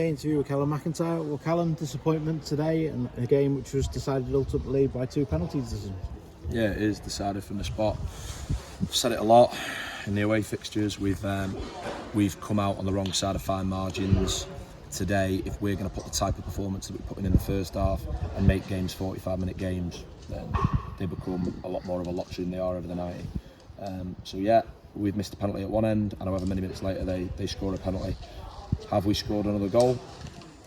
UK interview with Calum McIntyre. Well, Calum, disappointment today in a game which was decided ultimately by 2 penalty decisions. Yeah, it is decided from the spot. I've said it a lot in the away fixtures. We've come out on the wrong side of fine margins today. If we're going to put the type of performance that we're putting in the first half and make games 45-minute games, then they become a lot more of a lottery than they are over the 90. So yeah, we've missed a penalty at one end, and however many minutes later they score a penalty. Have we scored another goal?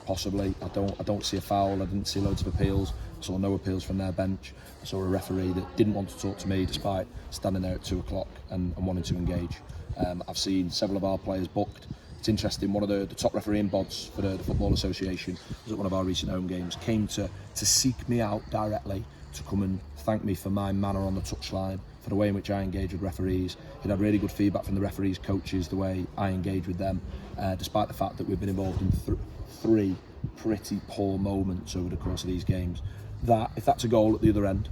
Possibly. I don't see a foul. I didn't see loads of appeals. I saw no appeals from their bench. I saw a referee that didn't want to talk to me despite standing there at 2 o'clock and wanting to engage. I've seen several of our players booked. It's interesting, one of the top refereeing bods for the Football Association was at one of our recent home games, came to seek me out directly to come and thank me for my manner on the touchline, for the way in which I engage with referees. He'd had really good feedback from the referees' coaches, the way I engage with them, despite the fact that we've been involved in 3 pretty poor moments over the course of these games. That, if that's a goal at the other end,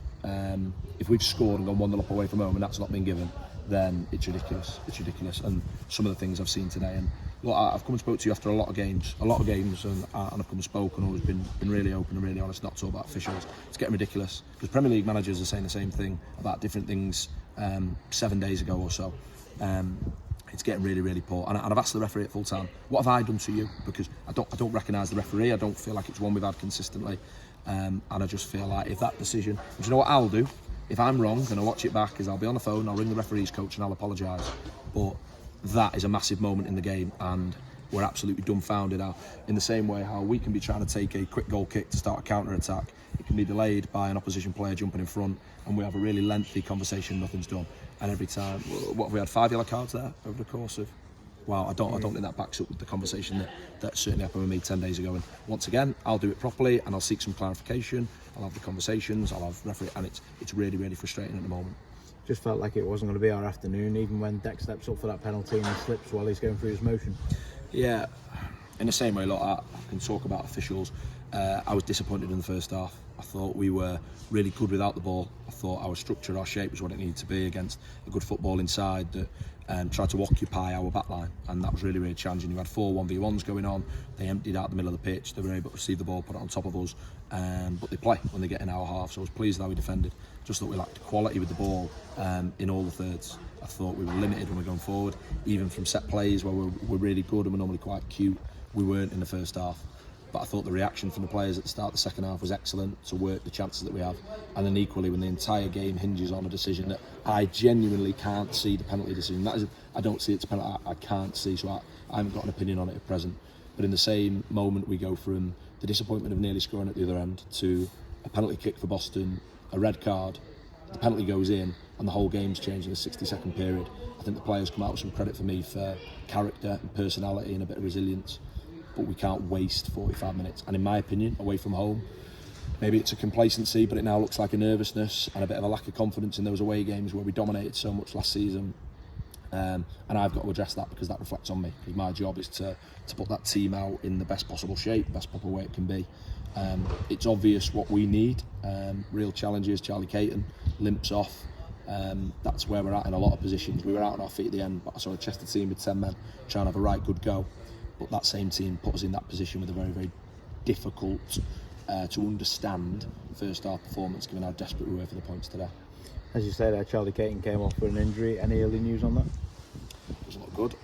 if we've scored and gone 1-0 up away from home and that's not been given, then it's ridiculous. It's ridiculous. And some of the things I've seen today, and look, I've come and spoke to you after a lot of games, and I've come and spoke and always been really open and really honest, not to talk about officials. It's getting ridiculous because Premier League managers are saying the same thing about different things 7 days ago or so. It's getting really poor, and I've asked the referee at full time, what have I done to you? Because I don't recognise the referee. I don't feel like it's one we've had consistently, and I just feel like if that decision, do you know what I'll do? If I'm wrong and I watch it back, is I'll be on the phone, I'll ring the referee's coach and I'll apologise. But that is a massive moment in the game, and we're absolutely dumbfounded. In the same way how we can be trying to take a quick goal kick to start a counter attack, it can be delayed by an opposition player jumping in front, and we have a really lengthy conversation, nothing's done. And every time, what have we had, 5 yellow cards there over the course of? Wow, I don't think that backs up with the conversation that certainly happened with me 10 days ago. And once again, I'll do it properly and I'll seek some clarification. I'll have the conversations, I'll have referee, and it's really frustrating at the moment. Just felt like it wasn't going to be our afternoon, even when Deck steps up for that penalty and he slips while he's going through his motion. Yeah, in the same way, look, I can talk about officials. I was disappointed in the first half. I thought we were really good without the ball. I thought our structure, our shape was what it needed to be against a good football inside that tried to occupy our backline, and that was really challenging. You had 4 1v1s going on. They emptied out the middle of the pitch. They were able to receive the ball, put it on top of us, but they play when they get in our half. So I was pleased with how we defended. Just thought we lacked quality with the ball in all the thirds. I thought we were limited when we were going forward, even from set plays where we're really good and we're normally quite cute. We weren't in the first half. But I thought the reaction from the players at the start of the second half was excellent to work the chances that we have. And then equally, when the entire game hinges on a decision that I genuinely can't see, the penalty decision. That is, I don't see it's a penalty. I can't see, so I haven't got an opinion on it at present. But in the same moment, we go from the disappointment of nearly scoring at the other end to a penalty kick for Boston, a red card, the penalty goes in, and the whole game's changed in a 60-second period. I think the players come out with some credit for me for character and personality and a bit of resilience. But we can't waste 45 minutes. And in my opinion, away from home, maybe it's a complacency, but it now looks like a nervousness and a bit of a lack of confidence in those away games where we dominated so much last season. And I've got to address that because that reflects on me. Because my job is to put that team out in the best possible shape, best possible way it can be. It's obvious what we need. Real challenges. Charlie Caton limps off. That's where we're at in a lot of positions. We were out on our feet at the end, but I saw a Chester team with 10 men trying to have a right good go. But that same team put us in that position with a very difficult to understand first half performance, given how desperate we were for the points today. As you say there, Charlie Caton came off with an injury. Any early news on that? Doesn't look good.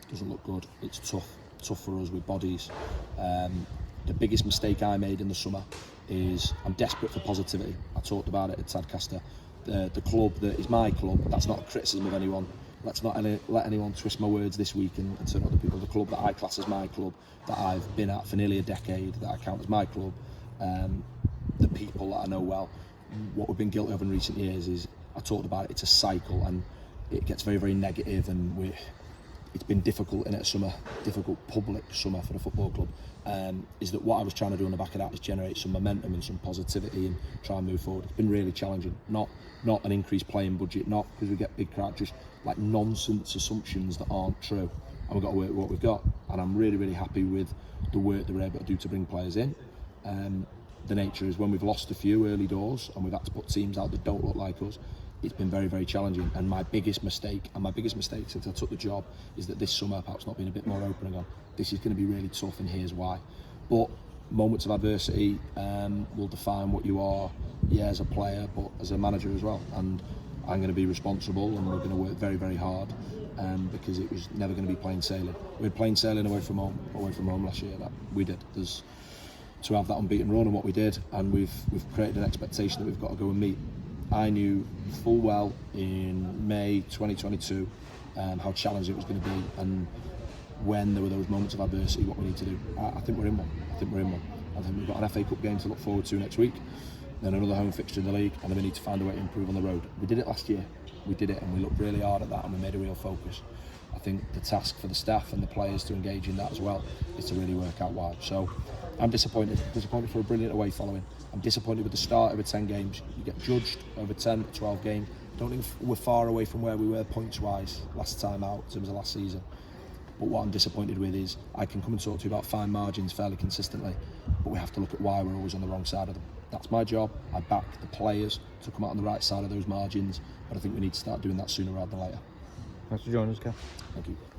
Doesn't look good. It's tough for us with bodies. The biggest mistake I made in the summer is I'm desperate for positivity. I talked about it at Tadcaster. The club that is my club, that's not a criticism of anyone. Let's not let anyone twist my words this week and turn other people. The club that I class as my club, that I've been at for nearly a decade, that I count as my club, the people that I know well, what we've been guilty of in recent years is, I talked about it, it's a cycle and it gets very negative, and it's been difficult in a summer, difficult public summer for the football club. Is that what I was trying to do on the back of that is generate some momentum and some positivity and try and move forward. It's been really challenging. Not an increased playing budget, not because we get big crowds, just like nonsense assumptions that aren't true. And we've got to work with what we've got. And I'm really happy with the work that we're able to do to bring players in. The nature is when we've lost a few early doors and we've had to put teams out that don't look like us, it's been very, very challenging. And my biggest mistake since I took the job is that this summer perhaps not being a bit more open and gone, this is going to be really tough and here's why. But moments of adversity will define what you are, as a player, but as a manager as well. And I'm going to be responsible, and we're going to work very, very hard, because it was never going to be plain sailing. We had plain sailing away from home last year. That we did. There's to have that unbeaten run and what we did, and we've created an expectation that we've got to go and meet. I knew full well in May 2022 how challenging it was going to be, and when there were those moments of adversity, what we need to do. I think we're in one. I think we've got an FA Cup game to look forward to next week, then another home fixture in the league, and then we need to find a way to improve on the road. We did it last year. We did it, and we looked really hard at that, and we made a real focus. I think the task for the staff and the players to engage in that as well is to really work out why. So I'm disappointed for a brilliant away following. I'm disappointed with the start over 10 games. You get judged over 10, 12 games. I don't think we're far away from where we were points-wise last time out in terms of last season. But what I'm disappointed with is I can come and talk to you about fine margins fairly consistently, but we have to look at why we're always on the wrong side of them. That's my job. I back the players to come out on the right side of those margins, but I think we need to start doing that sooner rather than later. Thanks for joining us, Cal. Thank you.